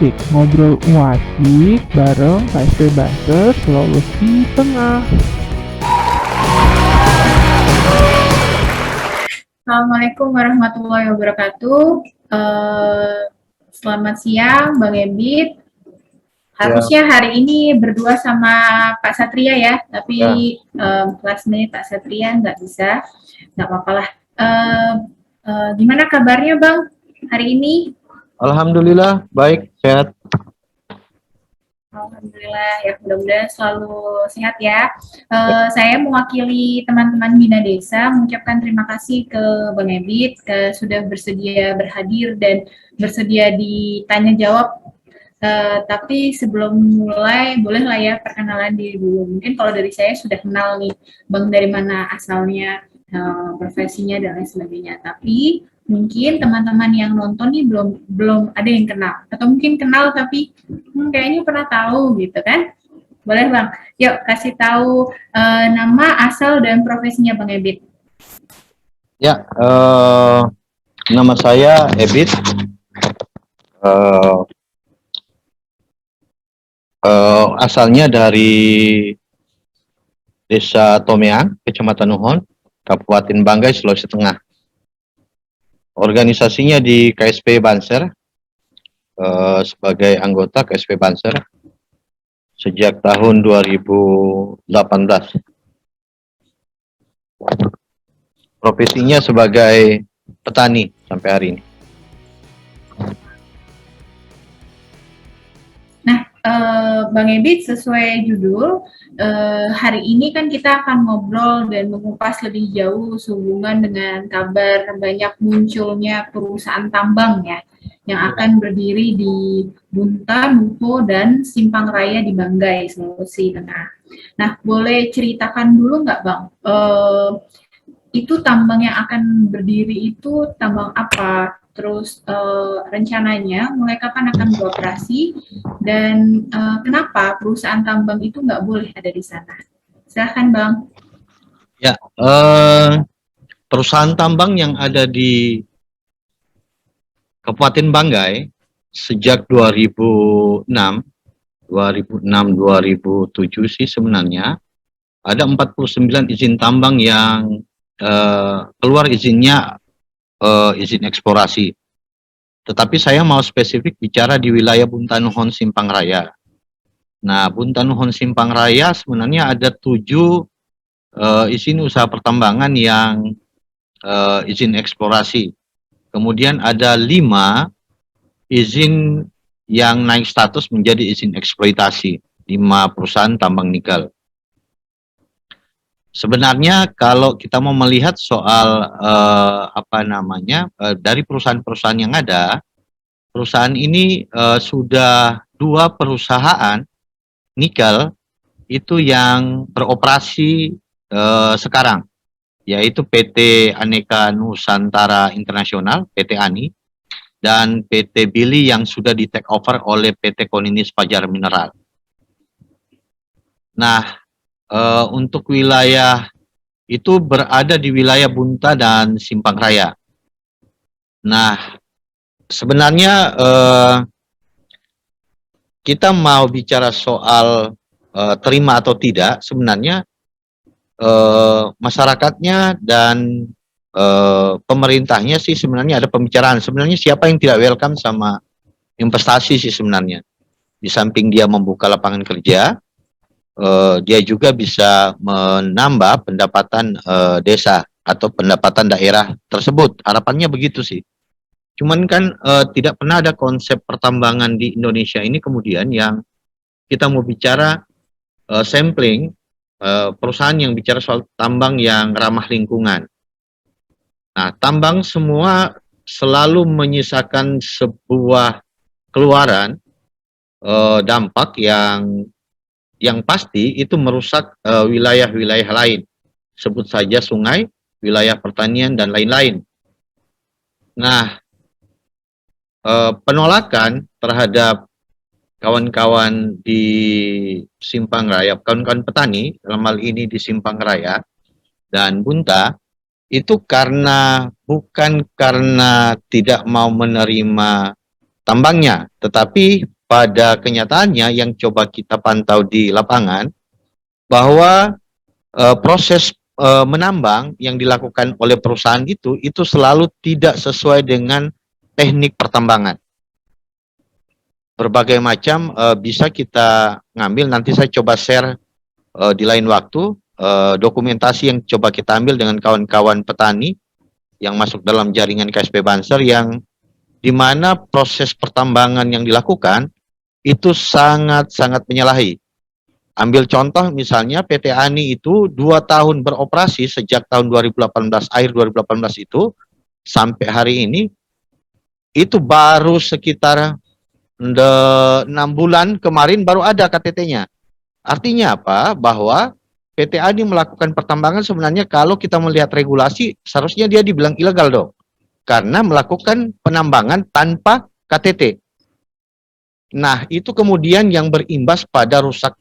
asik ngobrol asik bareng KSP Banser Sulawesi Tengah. Assalamualaikum warahmatullahi wabarakatuh. Selamat siang, Bang Ebit. Harusnya hari ini berdua sama Pak Satria ya, tapi last minute Pak Satria nggak bisa. Nggak apa-apa lah. Gimana kabarnya Bang hari ini? Alhamdulillah, baik, sehat. Alhamdulillah, ya mudah-mudahan selalu sehat ya. Saya mewakili teman-teman Bina Desa mengucapkan terima kasih ke Bang Ebit sudah bersedia berhadir dan bersedia ditanya jawab. Tapi sebelum mulai, bolehlah ya perkenalan diri dulu. Mungkin kalau dari saya sudah kenal nih, Bang dari mana asalnya, profesinya dan lain sebagainya. Tapi mungkin teman-teman yang nonton nih belum ada yang kenal, atau mungkin kenal tapi kayaknya pernah tahu gitu kan? Boleh Bang? Yuk kasih tahu nama, asal dan profesinya Bang Ebit. Ya, nama saya Ebit. Asalnya dari Desa Tomeang, Kecamatan Nuhon, Kabupaten Banggai, Sulawesi Tengah. Organisasinya di KSP Banser, sebagai anggota KSP Banser sejak tahun 2018. Profesinya sebagai petani sampai hari ini. Bang Ebit, sesuai judul, hari ini kan kita akan ngobrol dan mengupas lebih jauh sehubungan dengan kabar banyak munculnya perusahaan tambang ya, yang akan berdiri di Bunta, Nuho, dan Simpang Raya di Banggai, Sulawesi Tengah. Nah, boleh ceritakan dulu nggak Bang, itu tambang yang akan berdiri itu tambang apa? Terus rencananya mulai kapan akan beroperasi dan kenapa perusahaan tambang itu nggak boleh ada di sana? Silahkan Bang. Ya, perusahaan tambang yang ada di Kabupaten Banggai sejak 2006, 2007 sih sebenarnya ada 49 izin tambang yang keluar izinnya izin eksplorasi. Tetapi saya mau spesifik bicara di wilayah Buntanuhon Simpang Raya. Nah, Buntanuhon Simpang Raya sebenarnya ada 7 izin usaha pertambangan yang izin eksplorasi. Kemudian ada 5 izin yang naik status menjadi izin eksploitasi, 5 perusahaan tambang nikel. Sebenarnya kalau kita mau melihat soal dari perusahaan-perusahaan yang ada, perusahaan ini sudah 2 perusahaan nikel itu yang beroperasi sekarang, yaitu PT Aneka Nusantara Internasional, PT ANI, dan PT Billy yang sudah di take over oleh PT Koninis Fajar Mineral. Nah, untuk wilayah itu berada di wilayah Bunta dan Simpang Raya. Nah, sebenarnya kita mau bicara soal terima atau tidak, sebenarnya masyarakatnya dan pemerintahnya sih sebenarnya ada pembicaraan. Sebenarnya siapa yang tidak welcome sama investasi sih sebenarnya. Di samping dia membuka lapangan kerja, dia juga bisa menambah pendapatan desa atau pendapatan daerah tersebut. Harapannya begitu sih. Cuman kan tidak pernah ada konsep pertambangan di Indonesia ini kemudian yang kita mau bicara sampling perusahaan yang bicara soal tambang yang ramah lingkungan. Nah, tambang semua selalu menyisakan sebuah keluaran dampak yang pasti itu merusak wilayah-wilayah lain. Sebut saja sungai, wilayah pertanian, dan lain-lain. Nah, penolakan terhadap kawan-kawan di Simpang Raya, kawan-kawan petani, dalam hal ini di Simpang Raya dan Bunta, itu bukan karena tidak mau menerima tambangnya. Tetapi pada kenyataannya yang coba kita pantau di lapangan, bahwa proses menambang yang dilakukan oleh perusahaan itu selalu tidak sesuai dengan teknik pertambangan. Berbagai macam bisa kita ngambil, nanti saya coba share di lain waktu, dokumentasi yang coba kita ambil dengan kawan-kawan petani yang masuk dalam jaringan KSP Banser, yang dimana proses pertambangan yang dilakukan itu sangat-sangat menyalahi. Ambil contoh misalnya PT ANI itu 2 tahun beroperasi sejak tahun 2018, akhir 2018 itu, sampai hari ini, itu baru sekitar 6 bulan kemarin baru ada KTT-nya. Artinya apa? Bahwa PT ANI melakukan pertambangan sebenarnya kalau kita melihat regulasi, seharusnya dia dibilang ilegal dong. Karena melakukan penambangan tanpa KTT. Nah, itu kemudian yang berimbas pada rusak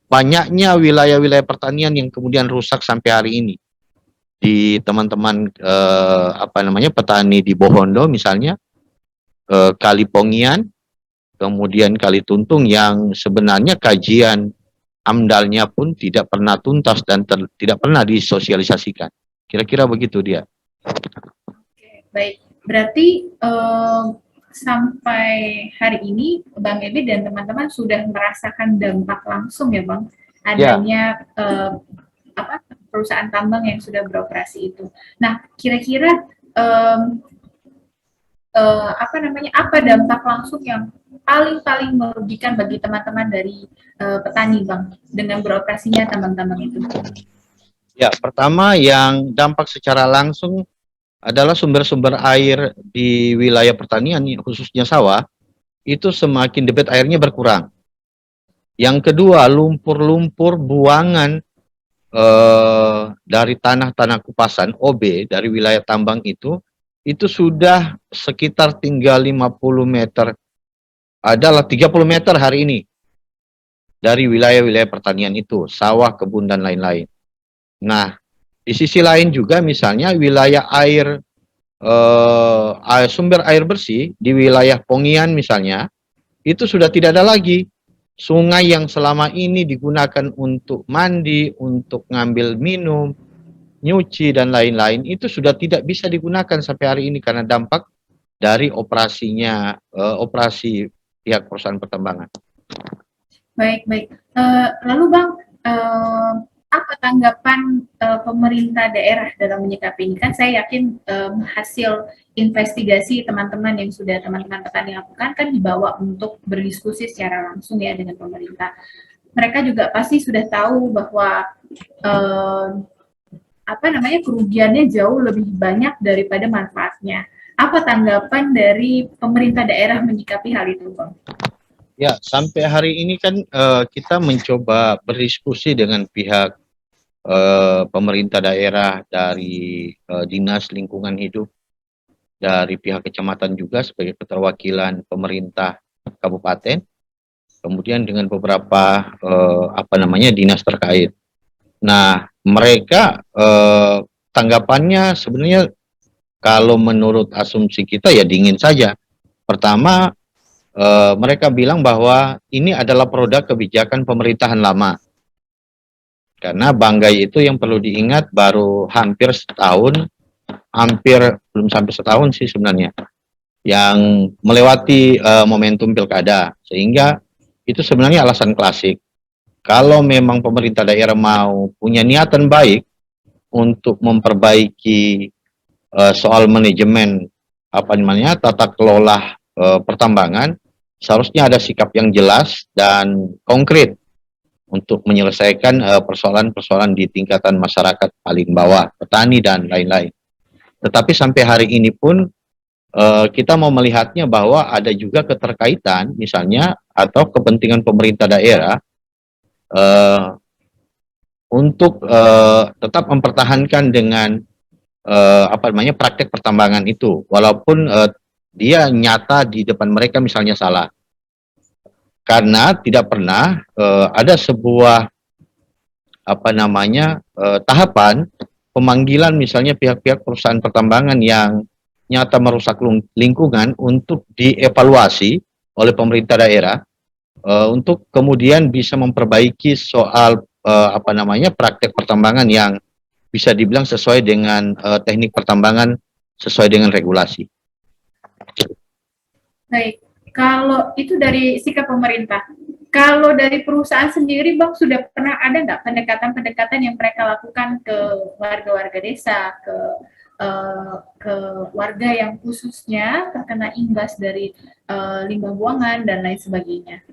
banyaknya wilayah-wilayah pertanian yang kemudian rusak sampai hari ini. Di teman-teman petani di Bohondo misalnya, Kali Pongian, kemudian Kali Tuntung, yang sebenarnya kajian AMDAL-nya pun tidak pernah tuntas dan tidak pernah disosialisasikan. Kira-kira begitu dia. Oke, baik. Berarti sampai hari ini Bang Ebi dan teman-teman sudah merasakan dampak langsung ya Bang, adanya perusahaan tambang yang sudah beroperasi itu. Nah, kira-kira apa dampak langsung yang paling merugikan bagi teman-teman dari petani Bang dengan beroperasinya tambang-tambang itu? Ya, pertama yang dampak secara langsung adalah sumber-sumber air di wilayah pertanian, khususnya sawah, itu semakin debit airnya berkurang. Yang kedua, lumpur-lumpur buangan dari tanah-tanah kupasan OB dari wilayah tambang itu sudah sekitar tinggal 50 meter, adalah 30 meter hari ini dari wilayah-wilayah pertanian itu, sawah, kebun, dan lain-lain. Nah, di sisi lain juga misalnya wilayah air, sumber air bersih di wilayah Pongian misalnya, itu sudah tidak ada lagi. Sungai yang selama ini digunakan untuk mandi, untuk ngambil minum, nyuci, dan lain-lain, itu sudah tidak bisa digunakan sampai hari ini karena dampak dari operasinya, operasi pihak perusahaan pertambangan. Baik. Lalu Bang, apa tanggapan pemerintah daerah dalam menyikapi ini? Kan saya yakin hasil investigasi teman-teman yang sudah teman-teman petani lakukan kan dibawa untuk berdiskusi secara langsung ya dengan pemerintah. Mereka juga pasti sudah tahu bahwa kerugiannya jauh lebih banyak daripada manfaatnya. Apa tanggapan dari pemerintah daerah menyikapi hal itu, Bang? Ya, sampai hari ini kan kita mencoba berdiskusi dengan pihak pemerintah daerah, dari Dinas Lingkungan Hidup, dari pihak kecamatan juga sebagai keterwakilan pemerintah kabupaten, kemudian dengan beberapa dinas terkait. Nah, mereka tanggapannya sebenarnya kalau menurut asumsi kita ya dingin saja. Pertama, mereka bilang bahwa ini adalah produk kebijakan pemerintahan lama. Karena Banggai itu yang perlu diingat baru hampir setahun, belum sampai setahun sih sebenarnya, yang melewati momentum pilkada. Sehingga itu sebenarnya alasan klasik. Kalau memang pemerintah daerah mau punya niatan baik untuk memperbaiki soal manajemen tata kelola pertambangan, seharusnya ada sikap yang jelas dan konkret untuk menyelesaikan persoalan-persoalan di tingkatan masyarakat paling bawah, petani dan lain-lain. Tetapi sampai hari ini pun kita mau melihatnya bahwa ada juga keterkaitan misalnya atau kepentingan pemerintah daerah untuk tetap mempertahankan dengan praktek pertambangan itu, walaupun dia nyata di depan mereka misalnya salah. Karena tidak pernah ada sebuah tahapan pemanggilan misalnya pihak-pihak perusahaan pertambangan yang nyata merusak lingkungan untuk dievaluasi oleh pemerintah daerah untuk kemudian bisa memperbaiki soal apa namanya praktek pertambangan yang bisa dibilang sesuai dengan teknik pertambangan sesuai dengan regulasi. Baik, kalau itu dari sikap pemerintah. Kalau dari perusahaan sendiri, Bang, sudah pernah ada nggak pendekatan-pendekatan yang mereka lakukan ke warga-warga desa, ke warga yang khususnya terkena imbas dari limbah buangan dan lain sebagainya?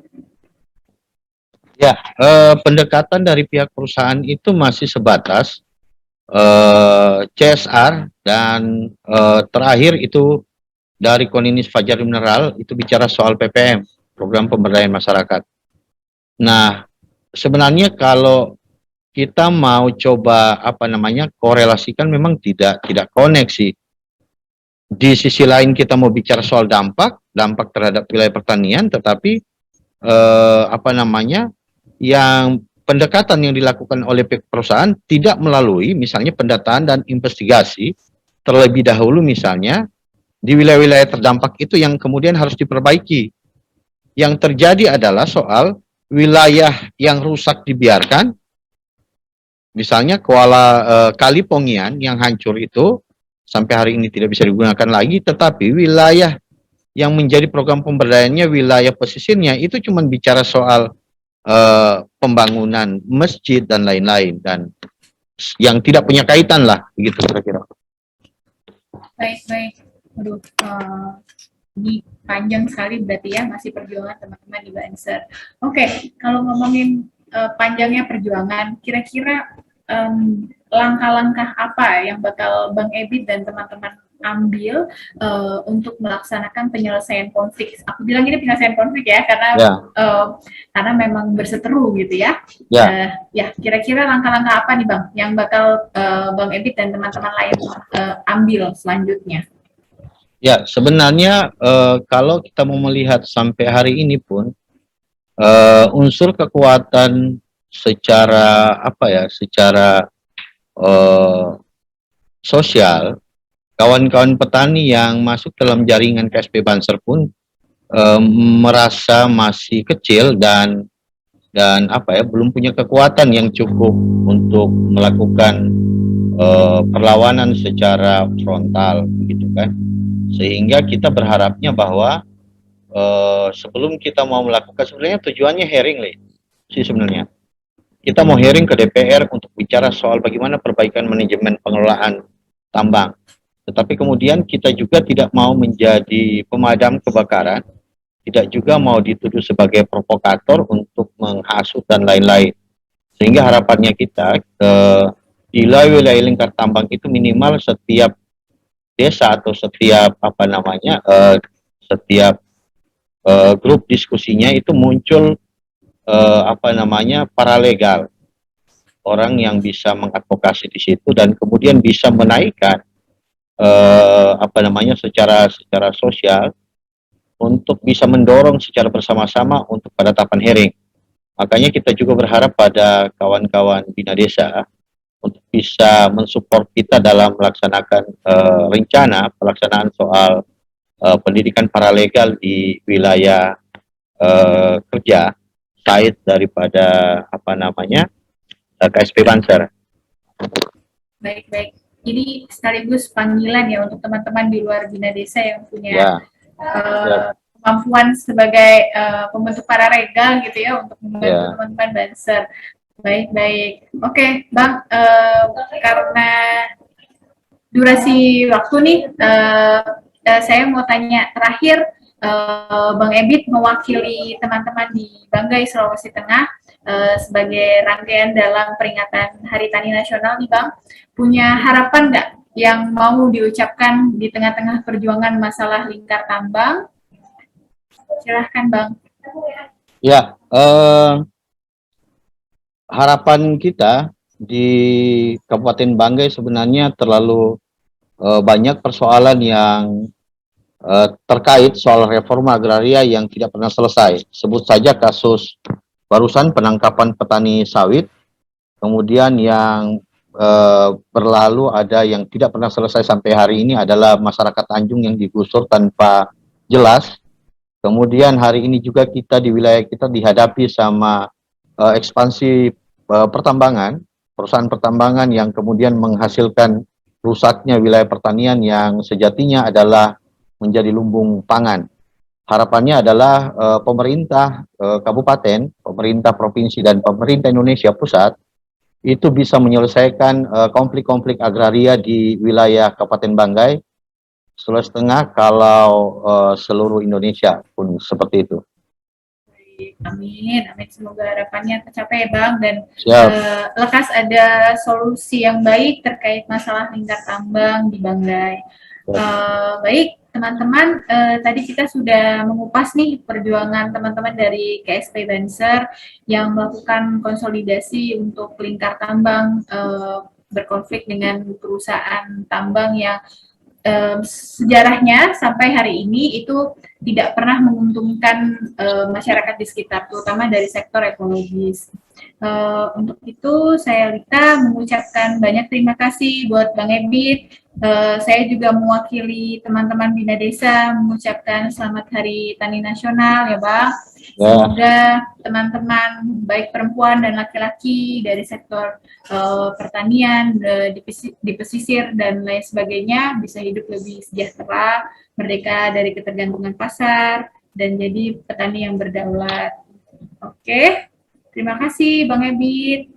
Ya, pendekatan dari pihak perusahaan itu masih sebatas CSR dan terakhir itu dari Koninis Fajar Mineral itu bicara soal PPM, program pemberdayaan masyarakat. Nah, sebenarnya kalau kita mau coba apa namanya korelasikan memang tidak koneksi. Di sisi lain kita mau bicara soal dampak terhadap wilayah pertanian, tetapi apa namanya yang pendekatan yang dilakukan oleh perusahaan tidak melalui misalnya pendataan dan investigasi terlebih dahulu misalnya di wilayah-wilayah terdampak itu yang kemudian harus diperbaiki. Yang terjadi adalah soal wilayah yang rusak dibiarkan, misalnya Kali Pongian yang hancur itu sampai hari ini tidak bisa digunakan lagi, tetapi wilayah yang menjadi program pemberdayaannya wilayah pesisirnya itu cuma bicara soal pembangunan masjid dan lain-lain dan yang tidak punya kaitan lah begitu kira-kira. Baik. Aduh, ini panjang sekali berarti ya masih perjuangan teman-teman di Banser. Oke, kalau ngomongin panjangnya perjuangan, kira-kira langkah-langkah apa yang bakal Bang Ebit dan teman-teman ambil untuk melaksanakan penyelesaian konflik? Aku bilang ini penyelesaian konflik ya, karena memang berseteru gitu ya. Ya, kira-kira langkah-langkah apa nih Bang yang bakal Bang Ebit dan teman-teman lain ambil selanjutnya? Ya, sebenarnya kalau kita mau melihat sampai hari ini pun unsur kekuatan secara apa ya, secara sosial, kawan-kawan petani yang masuk dalam jaringan KSP Banser pun merasa masih kecil dan apa ya, belum punya kekuatan yang cukup untuk melakukan perlawanan secara frontal, gitu kan. Sehingga kita berharapnya bahwa sebelum kita mau melakukan, sebenarnya tujuannya hearing sih sebenarnya. Kita mau hearing ke DPR untuk bicara soal bagaimana perbaikan manajemen pengelolaan tambang. Tetapi kemudian kita juga tidak mau menjadi pemadam kebakaran, tidak juga mau dituduh sebagai provokator untuk menghasut dan lain-lain. Sehingga harapannya kita di wilayah lingkar tambang itu minimal setiap desa atau setiap apa namanya setiap grup diskusinya itu muncul apa namanya paralegal, orang yang bisa mengadvokasi di situ dan kemudian bisa menaikkan apa namanya secara sosial untuk bisa mendorong secara bersama-sama untuk pada tahapan hearing. Makanya kita juga berharap pada kawan-kawan Bina Desa untuk bisa mensupport kita dalam melaksanakan rencana pelaksanaan soal pendidikan paralegal di wilayah kerja site daripada apa namanya KSP Banser. Baik. Jadi sekaligus panggilan ya untuk teman-teman di luar Bina Desa yang punya kemampuan sebagai pembentuk paralegal gitu ya untuk membantu teman-teman Banser. Baik. Oke, Bang, karena durasi waktu nih, saya mau tanya terakhir, Bang Ebit mewakili teman-teman di Banggai, Sulawesi Tengah sebagai rangkaian dalam peringatan Hari Tani Nasional nih Bang, punya harapan nggak yang mau diucapkan di tengah-tengah perjuangan masalah lingkar tambang? Silahkan Bang. Ya, harapan kita di Kabupaten Banggai sebenarnya terlalu banyak persoalan yang terkait soal reforma agraria yang tidak pernah selesai. Sebut saja kasus barusan penangkapan petani sawit, kemudian yang berlalu ada yang tidak pernah selesai sampai hari ini adalah masyarakat Tanjung yang digusur tanpa jelas. Kemudian hari ini juga kita di wilayah kita dihadapi sama ekspansi pertambangan, perusahaan pertambangan yang kemudian menghasilkan rusaknya wilayah pertanian yang sejatinya adalah menjadi lumbung pangan. Harapannya adalah pemerintah kabupaten, pemerintah provinsi, dan pemerintah Indonesia pusat itu bisa menyelesaikan konflik-konflik agraria di wilayah Kabupaten Banggai, Sulawesi Tengah, kalau seluruh Indonesia pun seperti itu. Amin, amin. Semoga harapannya tercapai ya Bang, dan Siap. lekas ada solusi yang baik terkait masalah lingkar tambang di Banggai. Baik, teman-teman, tadi kita sudah mengupas nih perjuangan teman-teman dari KSP Banser yang melakukan konsolidasi untuk lingkar tambang berkonflik dengan perusahaan tambang yang sejarahnya sampai hari ini itu tidak pernah menguntungkan masyarakat di sekitar, terutama dari sektor ekologis. Untuk itu saya Lita mengucapkan banyak terima kasih buat Bang Ebit. Saya juga mewakili teman-teman Bina Desa mengucapkan selamat Hari Tani Nasional ya Bang. Semoga teman-teman baik perempuan dan laki-laki dari sektor pertanian di pesisir dan lain sebagainya bisa hidup lebih sejahtera, merdeka dari ketergantungan pasar, dan jadi petani yang berdaulat. Oke, terima kasih Bang Ebit.